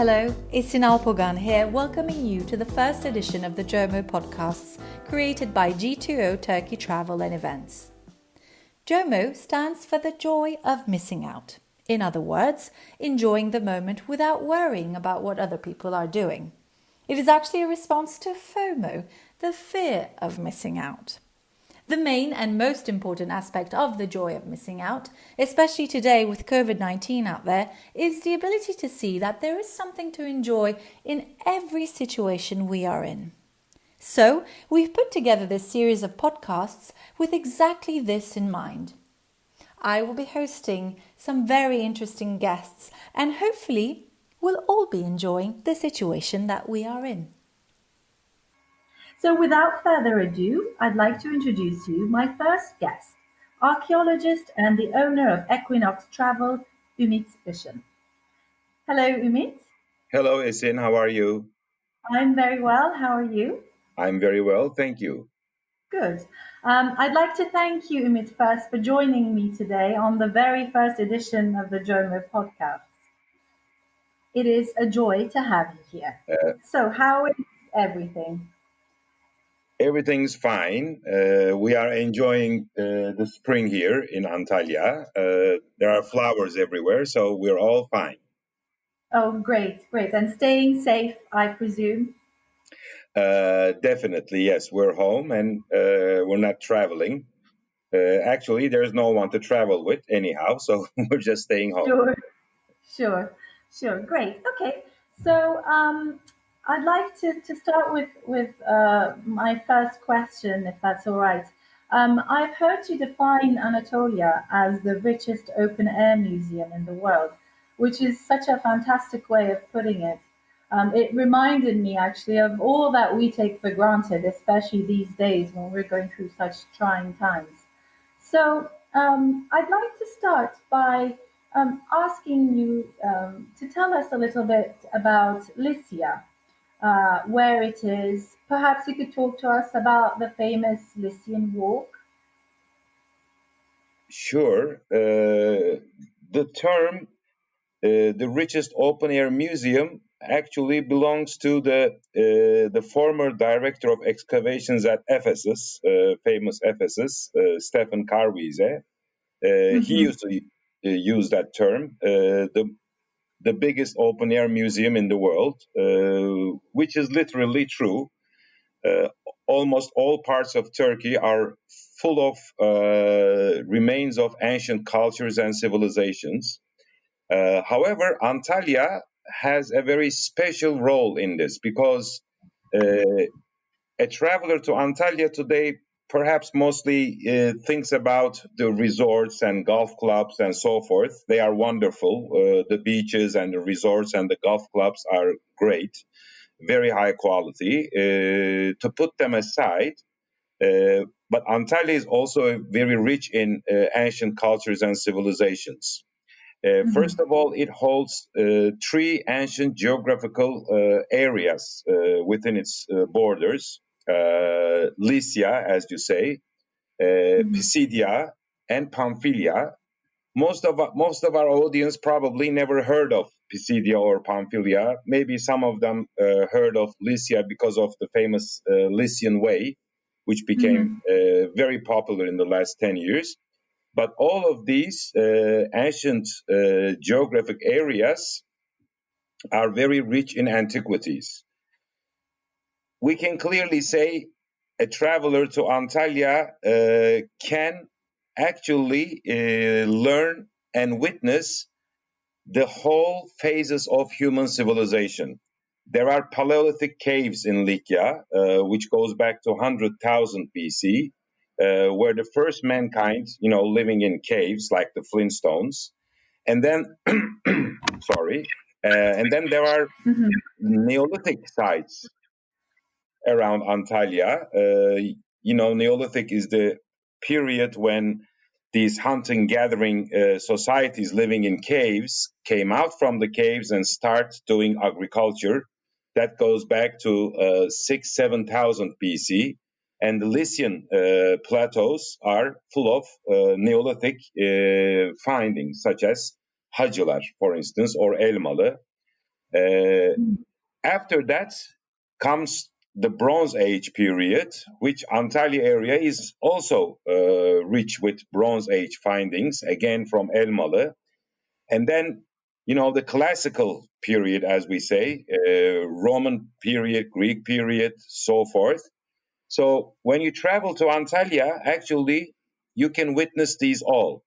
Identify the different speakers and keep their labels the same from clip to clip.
Speaker 1: Hello, it's Alpogan here, welcoming you to the first edition of the JOMO podcasts created by G2O Turkey Travel and Events. JOMO stands for the joy of missing out. In other words, enjoying the moment without worrying about what other people are doing. It is actually a response to FOMO, the fear of missing out. The main and most important aspect of the joy of missing out, especially today with COVID-19 out there, is the ability to see that there is something to enjoy in every situation we are in. So, we've put together this series of podcasts with exactly this in mind. I will be hosting some very interesting guests and hopefully we'll all be enjoying the situation that we are in. So without further ado, I'd like to introduce you my first guest, archaeologist and the owner of Equinox Travel, Ümit Işın. Hello, Ümit.
Speaker 2: Hello, Esin. How are you?
Speaker 1: I'm very well. How are you?
Speaker 2: I'm very well, thank you.
Speaker 1: Good. I'd like to thank you, Ümit, first for joining me today on the very first edition of the JOMO podcast. It is a joy to have you here. So how is everything?
Speaker 2: Everything's fine. We are enjoying the spring here in Antalya. There are flowers everywhere, so we're all fine.
Speaker 1: Oh, great. And staying safe, I presume?
Speaker 2: Definitely, yes. We're home and we're not traveling. Actually, there's no one to travel with anyhow, so we're just staying home.
Speaker 1: Sure. Great. Okay. So I'd like to start with my first question, if that's all right. I've heard you define Anatolia as the richest open-air museum in the world, which is such a fantastic way of putting it. It reminded me actually of all that we take for granted, especially these days when we're going through such trying times. So I'd like to start by asking you to tell us a little bit about Lycia, where it is. Perhaps you could talk to us about the famous Lycian Walk.
Speaker 2: Sure. The term the richest open-air museum actually belongs to the former director of excavations at Ephesus, famous Ephesus, Stephen Carvise. He used to use that term, the biggest open-air museum in the world, which is literally true. Almost all parts of Turkey are full of remains of ancient cultures and civilizations. However, Antalya has a very special role in this because a traveler to Antalya today perhaps mostly thinks about the resorts and golf clubs and so forth. They are wonderful. The beaches and the resorts and the golf clubs are great, very high quality. To put them aside, but Antalya is also very rich in ancient cultures and civilizations. First of all, it holds three ancient geographical areas within its borders. Lycia, as you say, Pisidia, and Pamphylia. Most of our audience probably never heard of Pisidia or Pamphylia. Maybe some of them heard of Lycia because of the famous Lycian Way, which became very popular in the last 10 years. But all of these ancient geographic areas are very rich in antiquities. We can clearly say a traveler to Antalya can actually learn and witness the whole phases of human civilization. There are Paleolithic caves in Lycia, which goes back to 100,000 BC, where the first mankind, living in caves like the Flintstones. And then, and then there are Neolithic sites around Antalya. Neolithic is the period when these hunting-gathering societies living in caves came out from the caves and start doing agriculture. That goes back to 7,000 BC. And the Lycian plateaus are full of Neolithic findings, such as Hacılar, for instance, or Elmalı. Uh, After that comes the Bronze Age period, which Antalya area is also rich with Bronze Age findings, again from Elmalı. And then, the classical period, as we say, Roman period, Greek period, so forth. So when you travel to Antalya, actually, you can witness these all.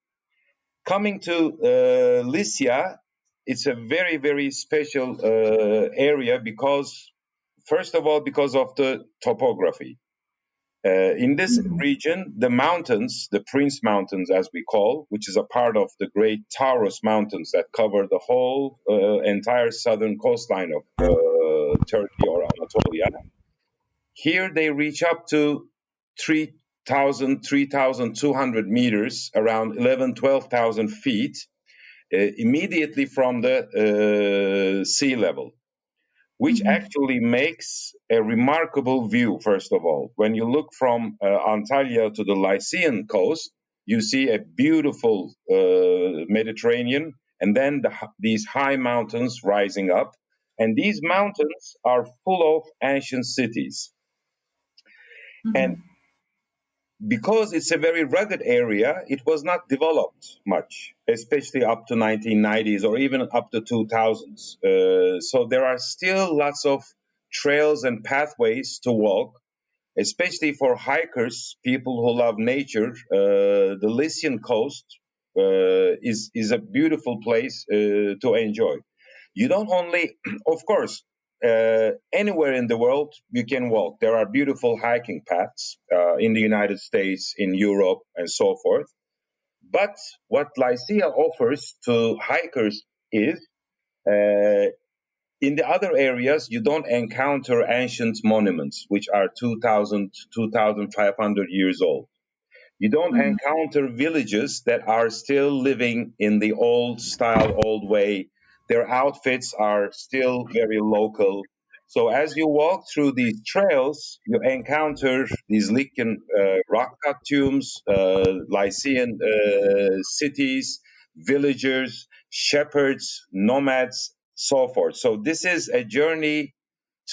Speaker 2: Coming to Lycia, it's a very, very special area because, first of all, because of the topography. In this region, the mountains, the Prince Mountains, as we call, which is a part of the great Taurus Mountains that cover the whole entire southern coastline of Turkey or Anatolia, here they reach up to 3,000, 3,200 meters, around 11, 12,000 feet, immediately from the sea level, which actually makes a remarkable view, first of all. When you look from Antalya to the Lycian coast, you see a beautiful Mediterranean, and then these high mountains rising up. And these mountains are full of ancient cities. And because it's a very rugged area, it was not developed much, especially up to 1990s or even up to 2000s. So there are still lots of trails and pathways to walk, especially for hikers, people who love nature. The Lycian coast is a beautiful place to enjoy. You don't only, of course, anywhere in the world you can walk. There are beautiful hiking paths in the United States, in Europe, and so forth. But what Lycia offers to hikers is in the other areas, you don't encounter ancient monuments, which are 2,000, 2,500 years old. You don't encounter villages that are still living in the old style, old way. Their outfits are still very local. So as you walk through these trails, you encounter these Lycian rock cut tombs, Lycian cities, villagers, shepherds, nomads, so forth. So this is a journey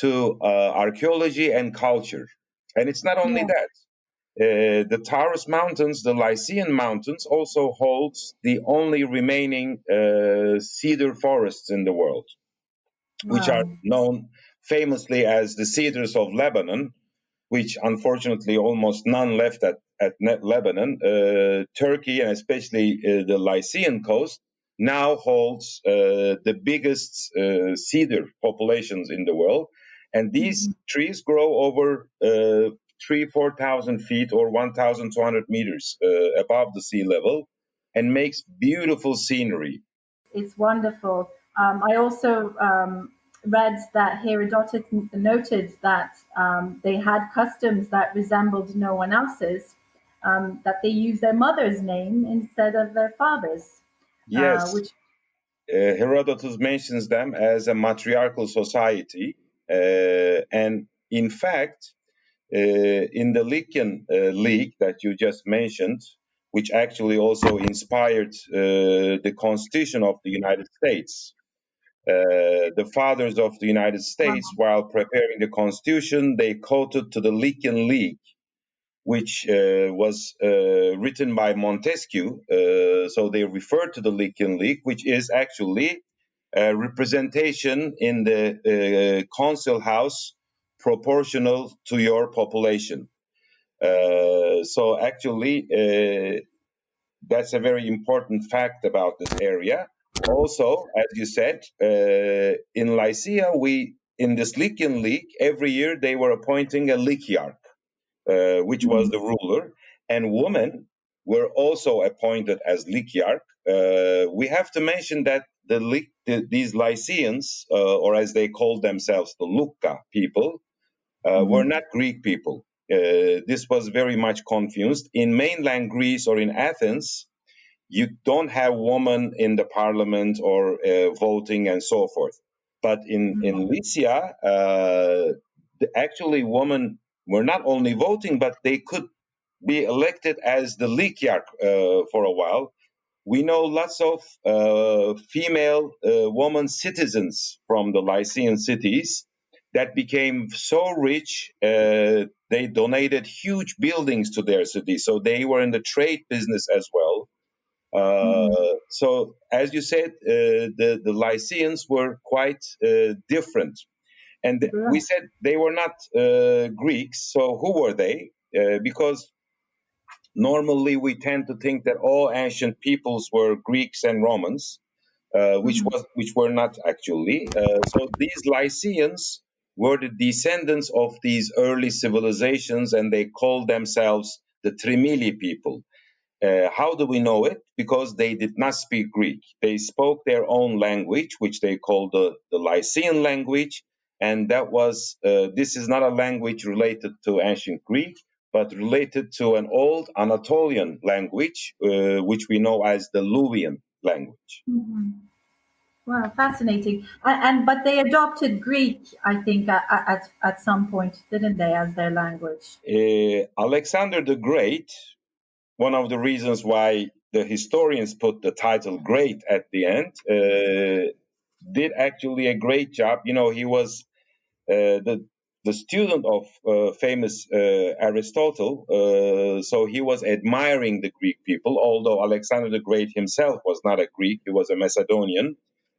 Speaker 2: to archaeology and culture. And it's not only that. The Taurus Mountains, the Lycian Mountains, also holds the only remaining cedar forests in the world, which are known famously as the Cedars of Lebanon, which unfortunately almost none left at Lebanon. Turkey, and especially the Lycian coast, now holds the biggest cedar populations in the world. And these trees grow over 4,000 feet or 1,200 meters above the sea level and makes beautiful scenery.
Speaker 1: It's wonderful. I also read that Herodotus noted that they had customs that resembled no one else's, that they used their mother's name instead of their father's,
Speaker 2: Yes,
Speaker 1: which
Speaker 2: Herodotus mentions them as a matriarchal society. And in fact, in the Lycian League that you just mentioned, which actually also inspired the Constitution of the United States. The fathers of the United States, while preparing the Constitution, they quoted to the Lycian League, which was written by Montesquieu. So they refer to the Lycian League, which is actually a representation in the council house proportional to your population. So actually, that's a very important fact about this area. Also, as you said, in Lycia, in this Lycian League, every year they were appointing a Lyciarch, which was the ruler, and women were also appointed as Lyciarch. We have to mention that these Lycians, or as they called themselves, the Lucca people, were not Greek people. This was very much confused. In mainland Greece or in Athens, you don't have women in the parliament or voting and so forth. But in Lycia, actually women were not only voting, but they could be elected as the Lyciarch for a while. we know lots of female woman citizens from the Lycian cities that became so rich, they donated huge buildings to their city. So they were in the trade business as well. So, as you said, the Lycians were quite different. And we said they were not Greeks. So who were they? Because normally we tend to think that all ancient peoples were Greeks and Romans, which were not actually. So these Lycians were the descendants of these early civilizations, and they called themselves the Trimili people. How do we know it? Because they did not speak Greek. They spoke their own language, which they called the Lycian language. And that was, this is not a language related to ancient Greek, but related to an old Anatolian language, which we know as the Luwian language.
Speaker 1: Wow, fascinating. But they adopted Greek, I think, at some point, didn't they, as their language?
Speaker 2: Alexander the Great, one of the reasons why the historians put the title Great at the end, did actually a great job. You know, he was the student of famous Aristotle, so he was admiring the Greek people, although Alexander the Great himself was not a Greek, he was a Macedonian.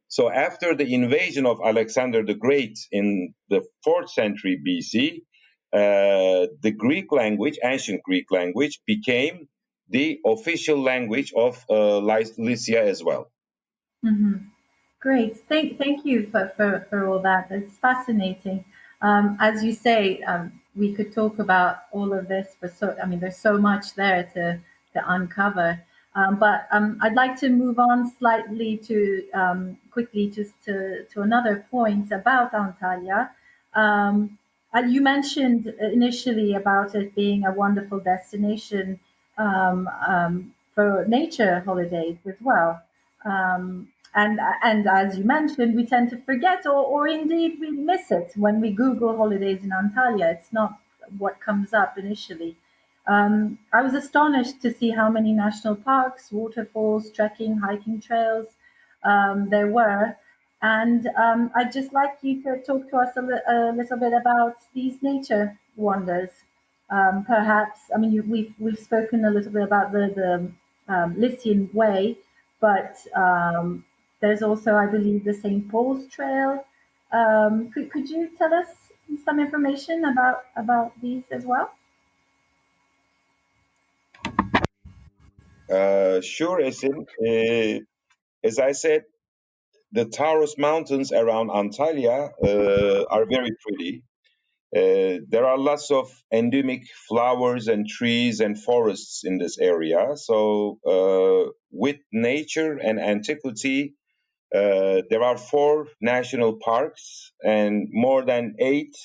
Speaker 2: So after the invasion of Alexander the Great in the 4th century BC, the Greek language, ancient Greek language, became the official language of Lycia as well.
Speaker 1: Great. Thank you for all that. It's fascinating. As you say, we could talk about all of this, but there's so much there to uncover. But I'd like to move on slightly to quickly just to another point about Antalya. You mentioned initially about it being a wonderful destination for nature holidays as well. And as you mentioned, we tend to forget, or indeed we miss it when we Google holidays in Antalya. It's not what comes up initially. I was astonished to see how many national parks, waterfalls, trekking, hiking trails there were. And I'd just like you to talk to us a little bit about these nature wonders. Perhaps, we've spoken a little bit about the Lycian Way, but there's also, I believe, the St. Paul's Trail. Could you tell us some information about these as well?
Speaker 2: Sure, Esin. As I said, the Taurus Mountains around Antalya are very pretty. There are lots of endemic flowers and trees and forests in this area. So, with nature and antiquity, there are 4 national parks and more than 8,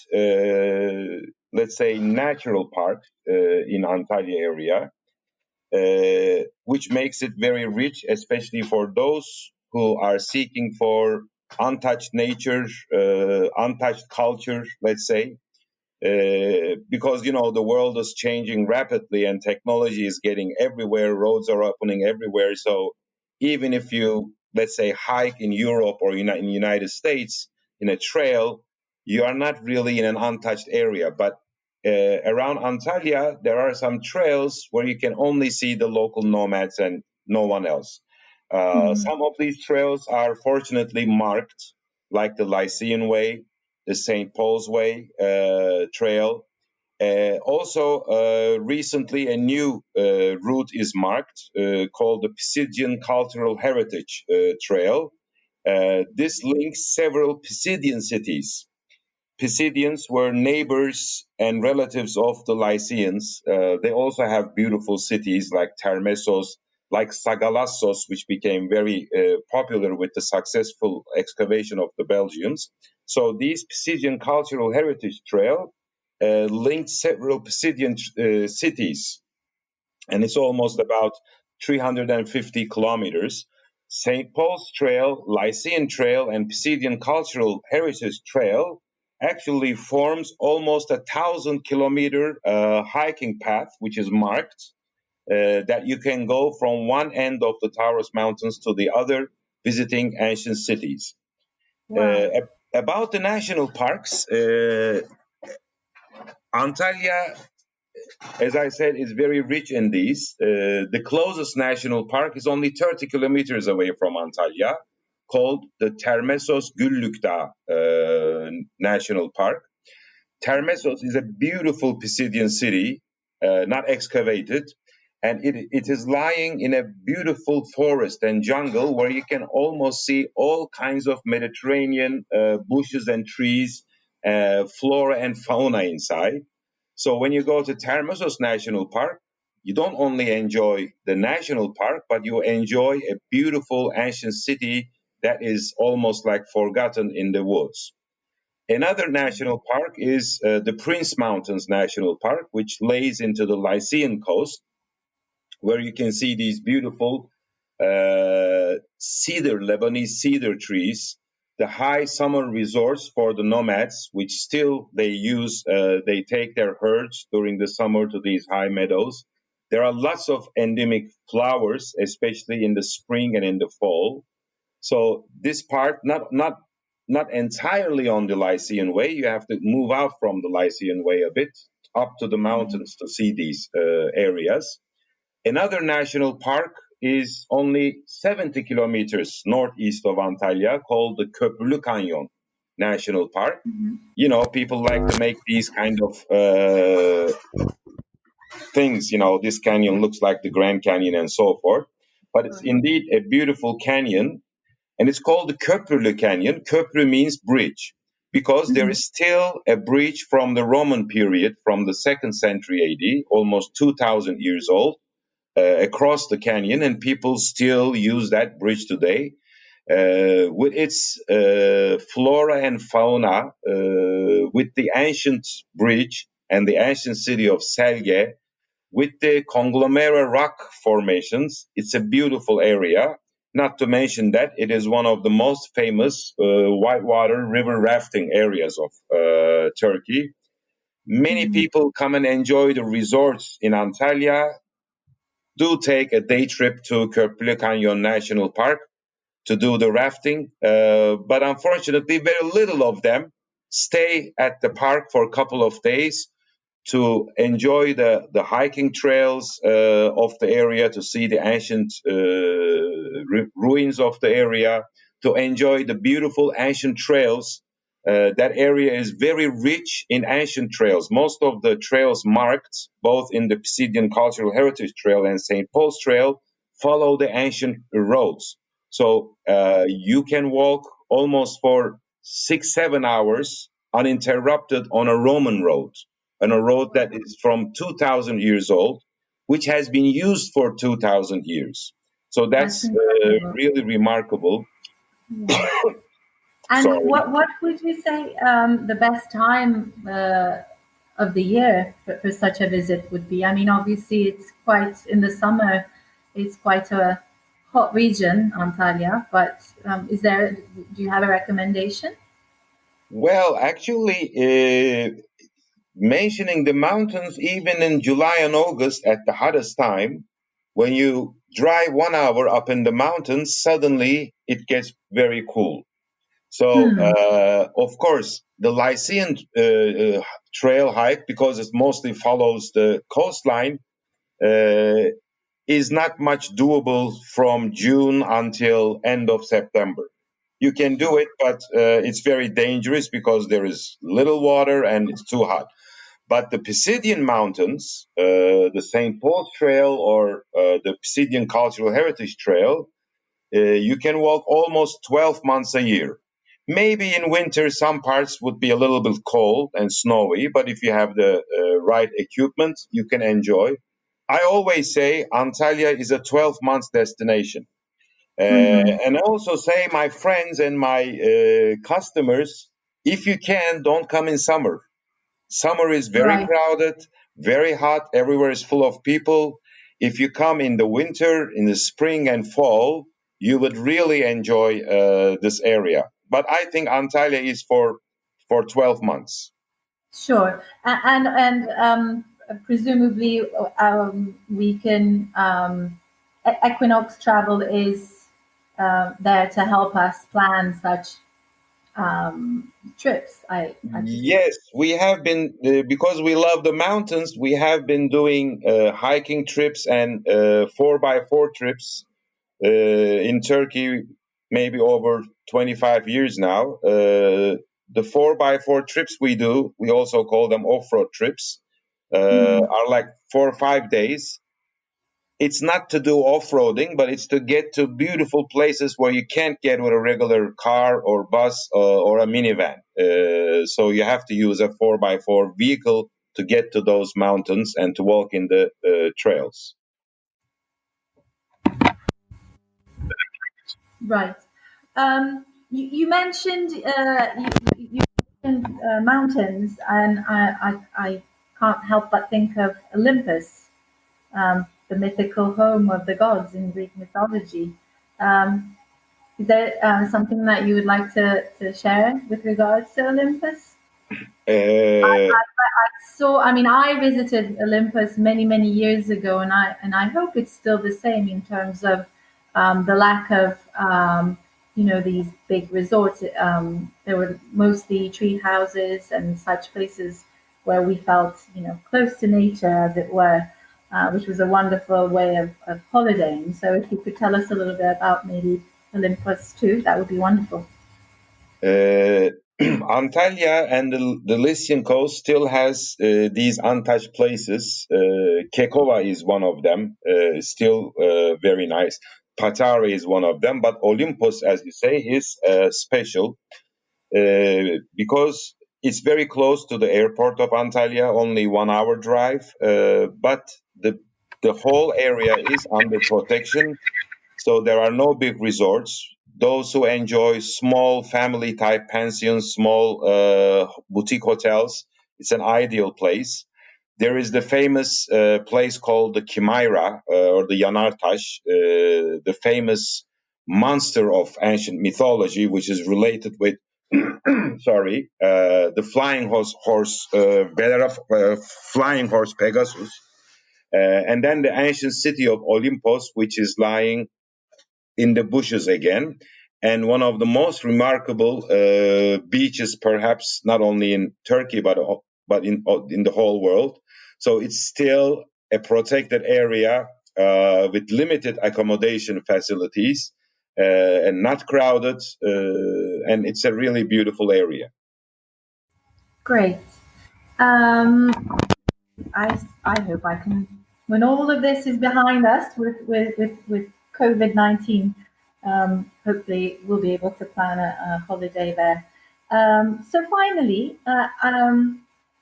Speaker 2: let's say, natural parks in Antalya area, which makes it very rich, especially for those who are seeking for untouched nature, untouched culture, let's say. Because the world is changing rapidly and technology is getting everywhere, roads are opening everywhere. So even if you, let's say, hike in Europe or in the United States in a trail, you are not really in an untouched area. But around Antalya, there are some trails where you can only see the local nomads and no one else. Some of these trails are fortunately marked, like the Lycian Way, the St. Paul's Way trail. Also, recently a new route is marked called the Pisidian Cultural Heritage Trail. This links several Pisidian cities. Pisidians were neighbors and relatives of the Lycians. They also have beautiful cities like Termessos, like Sagalassos, which became very popular with the successful excavation of the Belgians. So these Pisidian Cultural Heritage Trail linked several Pisidian cities, and it's almost about 350 kilometers. St. Paul's Trail, Lycian Trail, and Pisidian Cultural Heritage Trail actually forms almost 1,000-kilometer hiking path, which is marked. that you can go from one end of the Taurus Mountains to the other, visiting ancient cities.
Speaker 1: Wow.
Speaker 2: About the national parks, Antalya, as I said, is very rich in these. The closest national park is only 30 kilometers away from Antalya, called the Termessos Güllük Dağı National Park. Termessos is a beautiful Pisidian city, not excavated, and it is lying in a beautiful forest and jungle where you can almost see all kinds of Mediterranean bushes and trees, flora and fauna inside. So when you go to Termessos National Park, you don't only enjoy the national park, but you enjoy a beautiful ancient city that is almost like forgotten in the woods. Another national park is the Prince Mountains National Park, which lays into the Lycian coast, where you can see these beautiful Lebanese cedar trees, the high summer resorts for the nomads, which still they use, they take their herds during the summer to these high meadows. There are lots of endemic flowers, especially in the spring and in the fall. So this part, not entirely on the Lycian Way. You have to move out from the Lycian Way a bit up to the mountains to see these areas. Another national park is only 70 kilometers northeast of Antalya, called the Coppulo Canyon National Park. You know, people like to make these kind of things. You know, this canyon looks like the Grand Canyon and so forth, but it's indeed a beautiful canyon, and it's called the Coppulo Canyon. Köprü means bridge, because there is still a bridge from the Roman period, from the 2nd century AD, almost 2,000 years old, across the canyon, and people still use that bridge today. With its flora and fauna, with the ancient bridge and the ancient city of Selge, with the conglomerate rock formations, it's a beautiful area. Not to mention that it is one of the most famous whitewater river rafting areas of Turkey. Many people come and enjoy the resorts in Antalya. Do take a day trip to Köprülü Canyon National Park to do the rafting, but unfortunately, very little of them stay at the park for a couple of days to enjoy the hiking trails of the area, to see the ancient ruins of the area, to enjoy the beautiful ancient trails. That area is very rich in ancient trails. Most of the trails marked, both in the Pisidian Cultural Heritage Trail and St. Paul's Trail, follow the ancient roads. So you can walk almost for 6-7 hours uninterrupted on a Roman road, on a road that is from 2,000 years old, which has been used for 2,000 years. So that's really remarkable.
Speaker 1: Yeah. And
Speaker 2: Sorry.
Speaker 1: what would you say the best time of the year for such a visit would be? I mean, obviously, it's quite in the summer. It's quite a hot region, Antalya. But do you have a recommendation?
Speaker 2: Well, actually, mentioning the mountains, even in July and August at the hottest time, when you drive 1 hour up in the mountains, suddenly it gets very cool. So, of course, the Lycian trail hike, because it mostly follows the coastline, is not much doable from June until end of September. You can do it, but it's very dangerous because there is little water and it's too hot. But the Pisidian Mountains, the St. Paul Trail or the Pisidian Cultural Heritage Trail, you can walk almost 12 months a year. Maybe in winter, some parts would be a little bit cold and snowy, but if you have the right equipment, you can enjoy. I always say Antalya is a 12 months destination. And I also say, my friends and my customers, if you can, don't come in summer. Summer is very
Speaker 1: Right.
Speaker 2: crowded, very hot, everywhere is full of people. If you come in the winter, in the spring and fall, you would really enjoy this area. But I think Antalya is for 12 months.
Speaker 1: Sure. And presumably we can. Equinox Travel is there to help us plan such trips. I
Speaker 2: Yes, we have been, because we love the mountains, we have been doing hiking trips and 4x4 trips in Turkey, maybe over 25 years now. The 4x4 trips we do, we also call them off-road trips, are like 4 or 5 days. It's not to do off-roading, but it's to get to beautiful places where you can't get with a regular car or bus or a minivan. So you have to use a 4x4 vehicle to get to those mountains and to walk in the trails.
Speaker 1: Right. You mentioned you mentioned mountains, and I can't help but think of Olympus, the mythical home of the gods in Greek mythology. Is there something that you would like to share with regards to Olympus?
Speaker 2: Uh,
Speaker 1: I mean, I visited Olympus many years ago, and I hope it's still the same in terms of the lack of these big resorts. There were mostly tree houses and such places where we felt close to nature, as it were, which was a wonderful way of holidaying. So, if you could tell us a little bit about maybe Olympus too, that would be wonderful.
Speaker 2: Antalya and the Lycian coast still has these untouched places. Kekova is one of them, still very nice. Patara is one of them, but Olympus, as you say, is special because it's very close to the airport of Antalya, only 1 hour drive, but the whole area is under protection, so there are no big resorts. Those who enjoy small family type pensions, small boutique hotels, it's an ideal place. There is the famous place called the Chimera or the Yanartaş, the famous monster of ancient mythology, which is related with, the flying horse Pegasus, and then the ancient city of Olympus, which is lying in the bushes again, and one of the most remarkable beaches, perhaps not only in Turkey but in the whole world. So it's still a protected area with limited accommodation facilities and not crowded, and it's a really beautiful area.
Speaker 1: Great. Um, I hope I can, when all of this is behind us with COVID-19, hopefully we'll be able to plan a holiday there. So finally,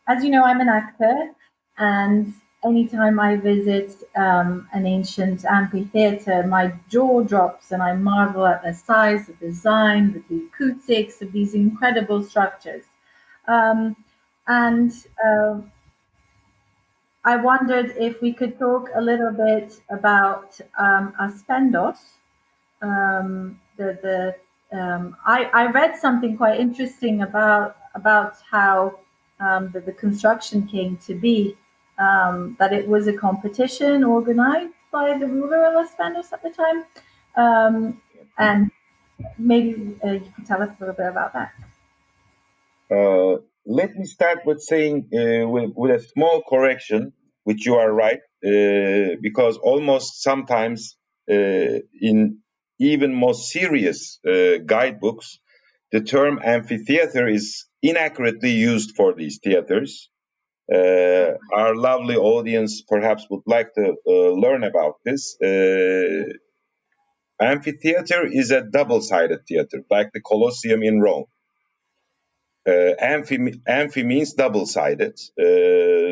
Speaker 1: as you know, I'm an actor, and anytime I visit an ancient amphitheater, my jaw drops and I marvel at the size, the design, the acoustics of these incredible structures. Um, and I wondered if we could talk a little bit about Aspendos. I read something quite interesting about how the construction came to be. That it was a competition organized by the ruler of Aspendos at the time, and maybe you could tell us a little bit about that.
Speaker 2: Let me start with saying with a small correction, which you are right, because almost sometimes in even most serious guidebooks, the term amphitheater is inaccurately used for these theaters. Our lovely audience perhaps would like to learn about this. Amphitheater is a double-sided theater, like the Colosseum in Rome. Amphi means double-sided.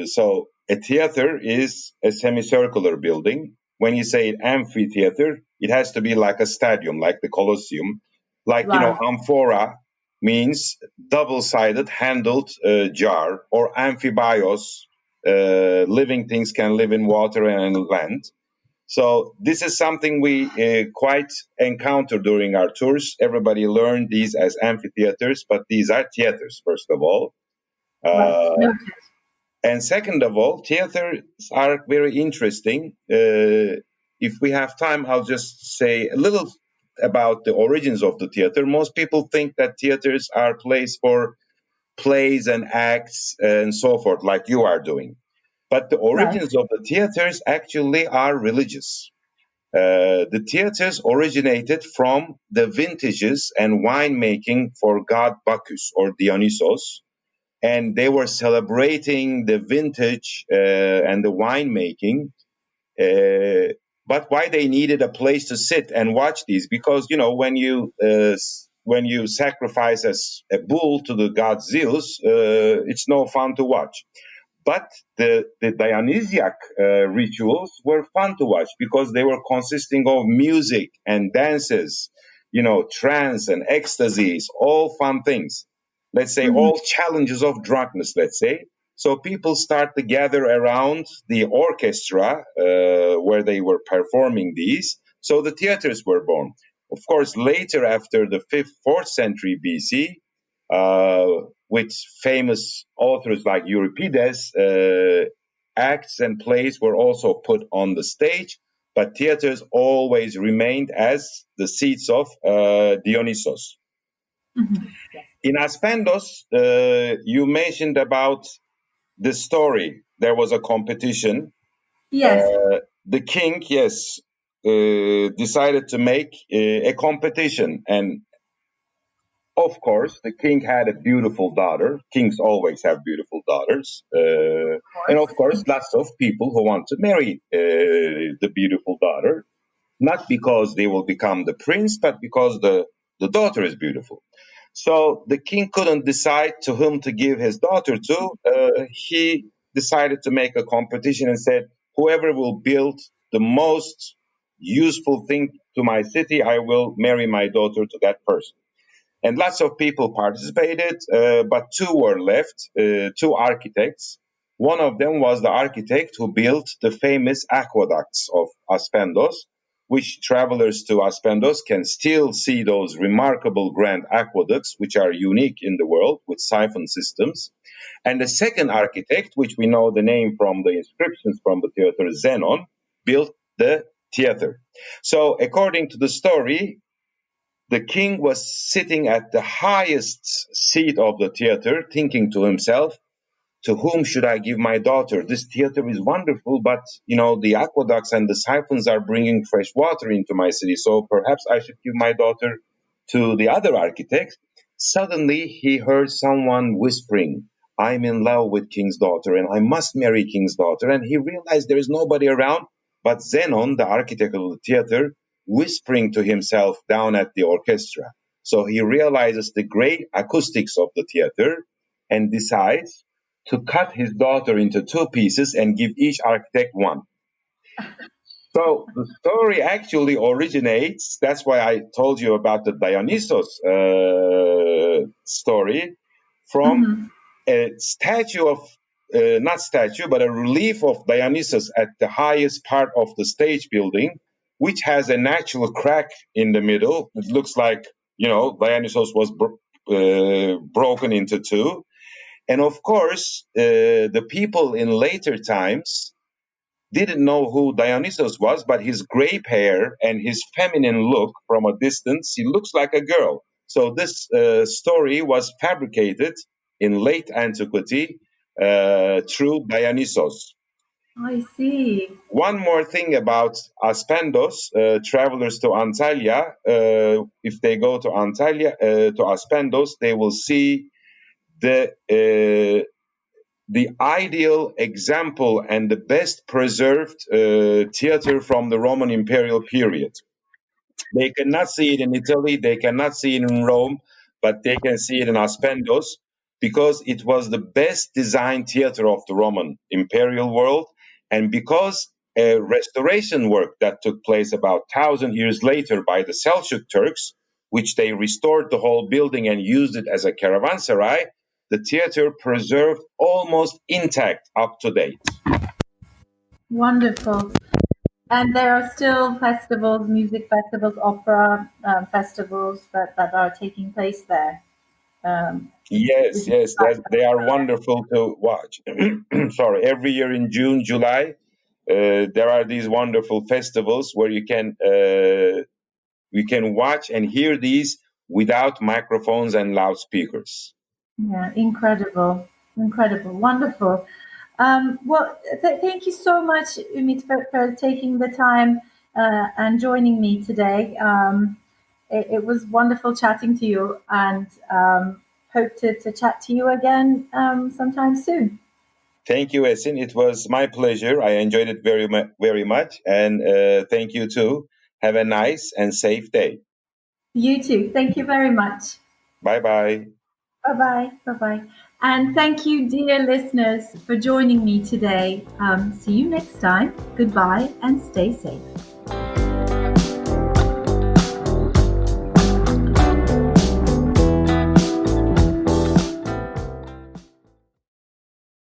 Speaker 2: So a theater is a semicircular building. When you say amphitheater, it has to be like a stadium, like the Colosseum. Like,
Speaker 1: Right.
Speaker 2: amphora means double-sided handled jar, or amphibios, living things can live in water and land. So this is something we quite encounter during our tours. Everybody learned these as amphitheaters, but these are theaters, first of all.
Speaker 1: Right.
Speaker 2: Uh,
Speaker 1: Noted.
Speaker 2: And second of all, theaters are very interesting. If we have time, I'll just say a little about the origins of the theater. Most people think that theaters are places for plays and acts and so forth, like you are doing. But the
Speaker 1: Right.
Speaker 2: origins of the theaters actually are religious. The theaters originated from the vintages and winemaking for god Bacchus or Dionysos, and they were celebrating the vintage and the winemaking. Uh, but why they needed a place to sit and watch these? Because when you sacrifice as a bull to the god Zeus, it's no fun to watch. But the Dionysiac rituals were fun to watch because they were consisting of music and dances, trance and ecstasies, all fun things. Let's say
Speaker 1: Mm-hmm.
Speaker 2: all challenges of drunkenness, let's say. So people start to gather around the orchestra where they were performing these. So the theaters were born. Of course, later, after the 5th, 4th century BC, uh, with famous authors like Euripides, acts and plays were also put on the stage, but theaters always remained as the seats of Dionysos.
Speaker 1: Mm-hmm. Yes.
Speaker 2: In Aspendos, you mentioned about the story. There was a competition.
Speaker 1: Yes.
Speaker 2: The king, yes, decided to make a competition, and of course, the king had a beautiful daughter. Kings always have beautiful daughters.
Speaker 1: Of
Speaker 2: And
Speaker 1: course.
Speaker 2: of course, lots of people who want to marry the beautiful daughter, not because they will become the prince, but because the daughter is beautiful. So the king couldn't decide to whom to give his daughter to. He decided to make a competition and said, whoever will build the most useful thing to my city, I will marry my daughter to that person. And lots of people participated, but two were left, two architects. One of them was the architect who built the famous aqueducts of Aspendos, which travelers to Aspendos can still see those remarkable grand aqueducts, which are unique in the world with siphon systems. And the second architect, which we know the name from the inscriptions from the theater, Zenon, built the theater. So, according to the story, the king was sitting at the highest seat of the theater, thinking to himself, to whom should I give my daughter? This theater is wonderful, but the aqueducts and the siphons are bringing fresh water into my city, so perhaps I should give my daughter to the other architect. Suddenly he heard someone whispering, I'm in love with king's daughter and I must marry king's daughter. And he realized there is nobody around but Zenon, the architect of the theater, whispering to himself down at the orchestra. So he realizes the great acoustics of the theater and decides to cut his daughter into two pieces and give each architect one. So the story actually originates, that's why I told you about the Dionysos story, from
Speaker 1: Mm-hmm.
Speaker 2: a statue of, not statue, but a relief of Dionysus at the highest part of the stage building, which has a natural crack in the middle. It looks like, Dionysus was broken into two. And of course, the people in later times didn't know who Dionysus was, but his gray hair and his feminine look from a distance, he looks like a girl. So this story was fabricated in late antiquity through Dionysos.
Speaker 1: I see.
Speaker 2: One more thing about Aspendos, travelers to Antalya, if they go to Antalya, to Aspendos, they will see the the ideal example and the best preserved theater from the Roman imperial period. They cannot see it in Italy, they cannot see it in Rome, but they can see it in Aspendos because it was the best designed theater of the Roman imperial world. And because a restoration work that took place about 1,000 years later by the Seljuk Turks, which they restored the whole building and used it as a caravanserai, the theater preserved almost intact up to date.
Speaker 1: Wonderful. And there are still music festivals, opera festivals that are taking place there.
Speaker 2: Yes, yes, they are wonderful to watch. Sorry, every year in June, July, there are these wonderful festivals where you can watch and hear these without microphones and loudspeakers.
Speaker 1: Yeah, incredible, wonderful. Well, thank you so much, Ümit, for taking the time and joining me today. It was wonderful chatting to you, and hope to chat to you again sometime soon.
Speaker 2: Thank you, Esin. It was my pleasure. I enjoyed it very much. And thank you too. Have a nice and safe day.
Speaker 1: You too. Thank you very much.
Speaker 2: Bye bye.
Speaker 1: Bye-bye. Bye-bye. And thank you, dear listeners, for joining me today. See you next time. Goodbye and stay safe.